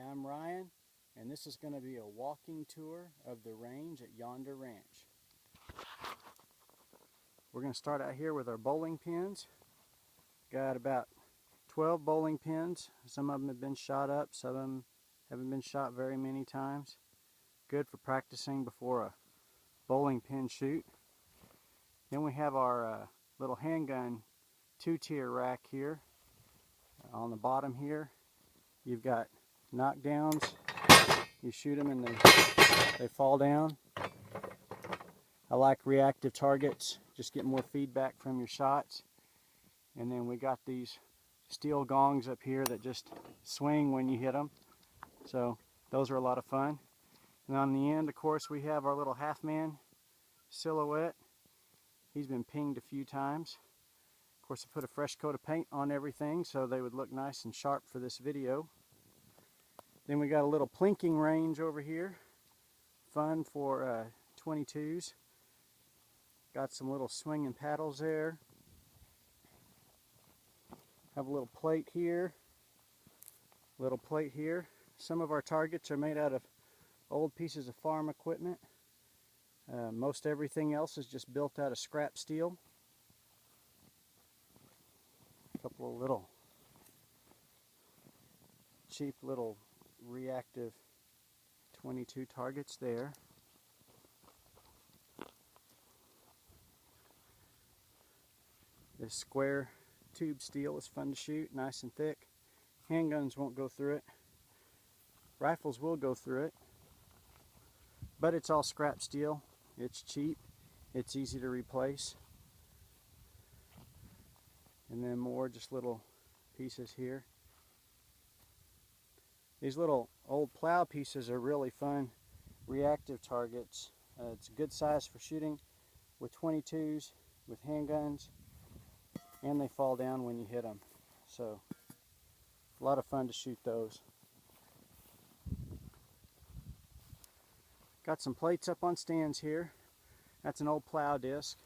I'm Ryan, and this is going to be a walking tour of the range at Yonder Ranch. We're going to start out here with our bowling pins. Got about 12 bowling pins. Some of them have been shot up, some of them haven't been shot very many times. Good for practicing before a bowling pin shoot. Then we have our little handgun two-tier rack here. On the bottom here, you've got knockdowns. You shoot them and they fall down. I like reactive targets, just get more feedback from your shots. And then we got these steel gongs up here that just swing when you hit them. So those are a lot of fun. And on the end, of course, we have our little half-man silhouette. He's been pinged a few times. Of course, I put a fresh coat of paint on everything so they would look nice and sharp for this video. Then we got a little plinking range over here. Fun for 22s. Got some little swinging paddles there. Have a little plate here. Little plate here. Some of our targets are made out of old pieces of farm equipment. Most everything else is just built out of scrap steel. A couple of little cheap little reactive 22 targets there. This square tube steel is fun to shoot, nice and thick. Handguns won't go through it. Rifles will go through it. But it's all scrap steel. It's cheap. It's easy to replace. And then more just little pieces here. These little old plow pieces are really fun reactive targets. It's a good size for shooting with 22s, with handguns, and they fall down when you hit them. So a lot of fun to shoot those. Got some plates up on stands here. That's an old plow disc.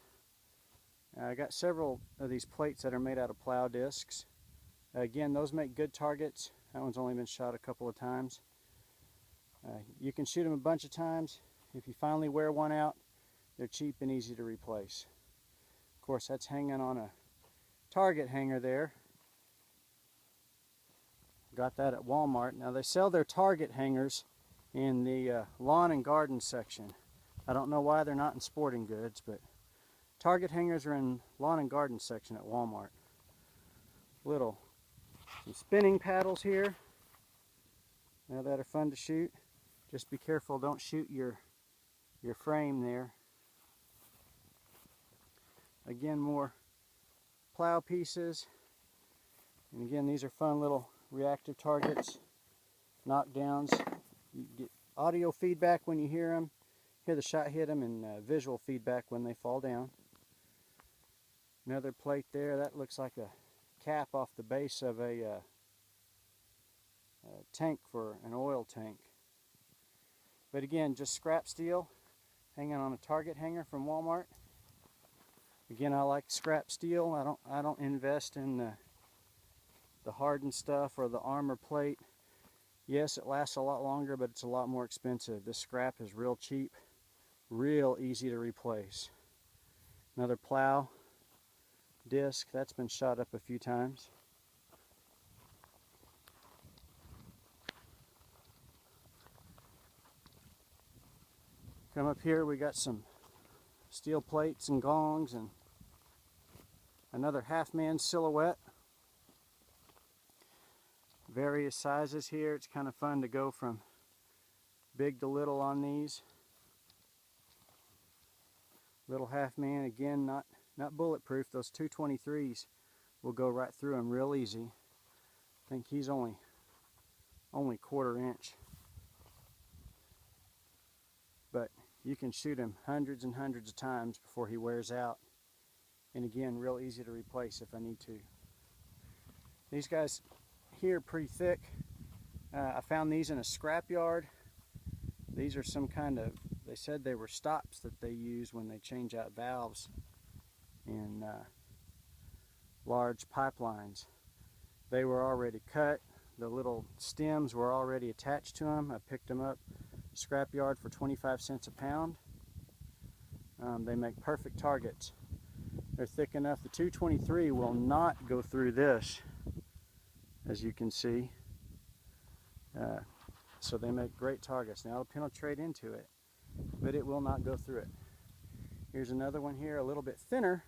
I got several of these plates that are made out of plow discs. Again, those make good targets. That one's only been shot a couple of times. You can shoot them a bunch of times. If you finally wear one out, they're cheap and easy to replace. Of course, that's hanging on a target hanger there. Got that at Walmart. Now they sell their target hangers in the lawn and garden section. I don't know why they're not in sporting goods, but target hangers are in lawn and garden section at Walmart. Some spinning paddles here. Now that are fun to shoot. Just be careful, don't shoot your frame there. Again, more plow pieces. And again, these are fun little reactive targets. Knockdowns. You get audio feedback when you hear them, hear the shot hit them, and visual feedback when they fall down. Another plate there, that looks like a cap off the base of a tank for an oil tank. But again, just scrap steel hanging on a target hanger from Walmart. Again, I like scrap steel. I don't invest in the hardened stuff or the armor plate. Yes, it lasts a lot longer, but it's a lot more expensive. This scrap is real cheap, real easy to replace. Another plow disc, that's been shot up a few times. Come up here, we got some steel plates and gongs and another half-man silhouette. Various sizes here. It's kind of fun to go from big to little on these. Little half-man, again, not bulletproof. Those 223s will go right through them real easy. I think he's only 1/4 inch. But you can shoot him hundreds and hundreds of times before he wears out. And again, real easy to replace if I need to. These guys here are pretty thick. I found these in a scrap yard. These are some kind of, they said they were stops that they use when they change out valves in large pipelines. They were already cut. The little stems were already attached to them. I picked them up scrapyard for 25 cents a pound. They make perfect targets. They're thick enough. The 223 will not go through this, as you can see. So they make great targets. Now it'll penetrate into it, but it will not go through it. Here's another one here, a little bit thinner.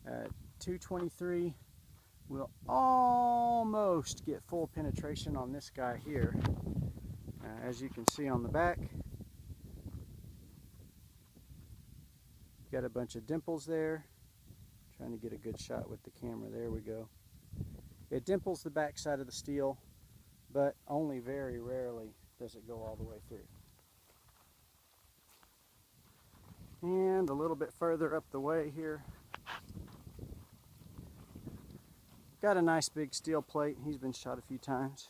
223 will almost get full penetration on this guy here. As you can see on the back, got a bunch of dimples there. Trying to get a good shot with the camera. There we go. It dimples the back side of the steel, but only very rarely does it go all the way through. And a little bit further up the way here, got a nice big steel plate. He's been shot a few times.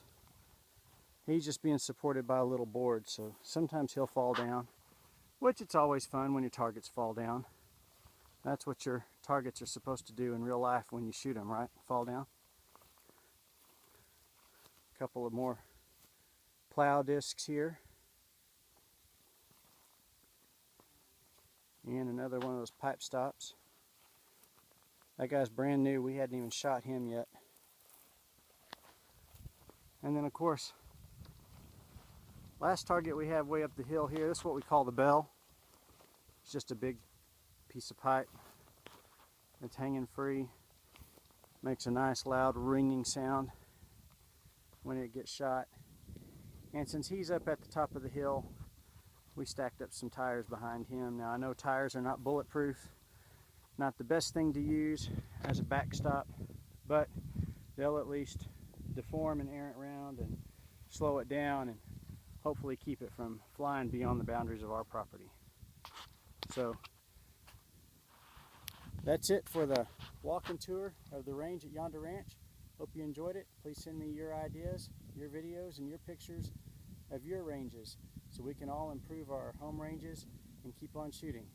He's just being supported by a little board, so sometimes he'll fall down, which it's always fun when your targets fall down. That's what your targets are supposed to do in real life when you shoot them, right? Fall down. A couple of more plow discs here. And another one of those pipe stops. That guy's brand new. We hadn't even shot him yet. And then of course, last target we have way up the hill here, this is what we call the bell. It's just a big piece of pipe. It's hanging free. Makes a nice loud ringing sound when it gets shot. And since he's up at the top of the hill, we stacked up some tires behind him. Now I know tires are not bulletproof, not the best thing to use as a backstop, but they'll at least deform an errant round and slow it down and hopefully keep it from flying beyond the boundaries of our property. So that's it for the walking tour of the range at Yonder Ranch. Hope you enjoyed it. Please send me your ideas, your videos, and your pictures of your ranges so we can all improve our home ranges and keep on shooting.